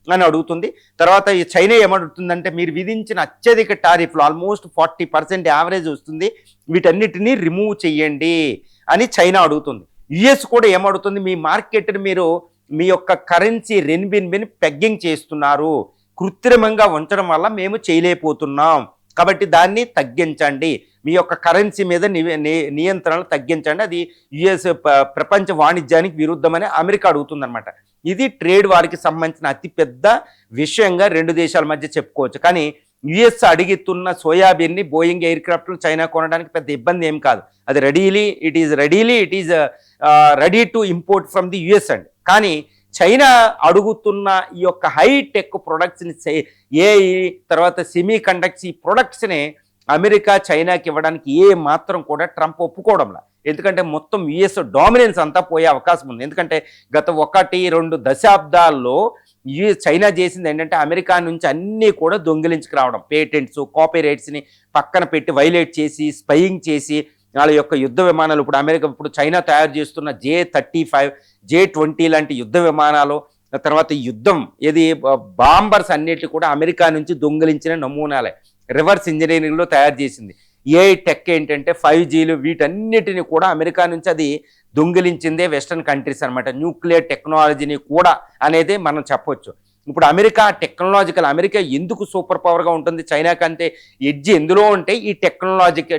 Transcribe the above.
అని అడుగుతుంది. తర్వాత ఈ చైనా ఏమడుగుతుందంటే మీరు విధించిన అత్యధిక టారిఫ్లు ఆల్మోస్ట్ 40% యావరేజ్ వస్తుంది, వీటన్నిటినీ రిమూవ్ చెయ్యండి అని చైనా అడుగుతుంది. యుఎస్ కూడా ఏమడుగుతుంది, మీ మార్కెట్ని మీరు మీ యొక్క కరెన్సీ రెన్బిన్బిని పెగ్గింగ్ చేస్తున్నారు, కృత్రిమంగా ఉంచడం వల్ల మేము చేయలేకపోతున్నాం, కాబట్టి దాన్ని తగ్గించండి, మీ యొక్క కరెన్సీ మీద నియంత్రణలు తగ్గించండి, అది యుఎస్ ప్రపంచ వాణిజ్యానికి విరుద్ధమని అమెరికా అడుగుతుందన్నమాట. ఇది ట్రేడ్ వారికి సంబంధించిన అతిపెద్ద విషయంగా రెండు దేశాల మధ్య చెప్పుకోవచ్చు. కానీ యుఎస్ అడుగుతున్న సోయాబీన్ని బోయింగ్ ఎయిర్ క్రాఫ్ట్లు చైనా కొనడానికి పెద్ద ఇబ్బంది ఏం కాదు, అది it is ready to import from the US అండి. కానీ చైనా అడుగుతున్న ఈ యొక్క హైటెక్ ప్రొడక్ట్స్ని, ఏఐ తర్వాత సెమీ కండక్ట్స్, ఈ ప్రొడక్ట్స్ని అమెరికా చైనాకి ఇవ్వడానికి ఏ మాత్రం కూడా ట్రంప్ ఒప్పుకోవడంలా. ఎందుకంటే మొత్తం యుఎస్ డామినెన్స్ అంతా పోయే అవకాశం ఉంది. ఎందుకంటే గత 1-2 దశాబ్దాల్లో చైనా చేసింది ఏంటంటే అమెరికా నుంచి అన్నీ కూడా దొంగిలించుకు రావడం, పేటెంట్స్, కాపీరైట్స్ని పక్కన పెట్టి వైలేట్ చేసి, స్పైయింగ్ చేసి వాళ్ళ యొక్క యుద్ధ విమానాలు, ఇప్పుడు చైనా తయారు చేస్తున్న J-35, J-20 లాంటి యుద్ధ విమానాలు, తర్వాత యుద్ధం బాంబర్స్ అన్నిటి కూడా అమెరికా నుంచి దొంగిలించిన నమూనాలే, రివర్స్ ఇంజనీరింగ్లో తయారు చేసింది. ఏఐ టెక్ ఏంటంటే 5Gలు, వీటన్నిటిని కూడా అమెరికా నుంచి అది దొంగిలించిందే వెస్టర్న్ కంట్రీస్ అనమాట. న్యూక్లియర్ టెక్నాలజీని కూడా అనేది మనం చెప్పొచ్చు. ఇప్పుడు అమెరికా ఎందుకు సూపర్ పవర్గా ఉంటుంది, చైనా కంటే ఎడ్జ్ ఎందులో ఉంటే ఈ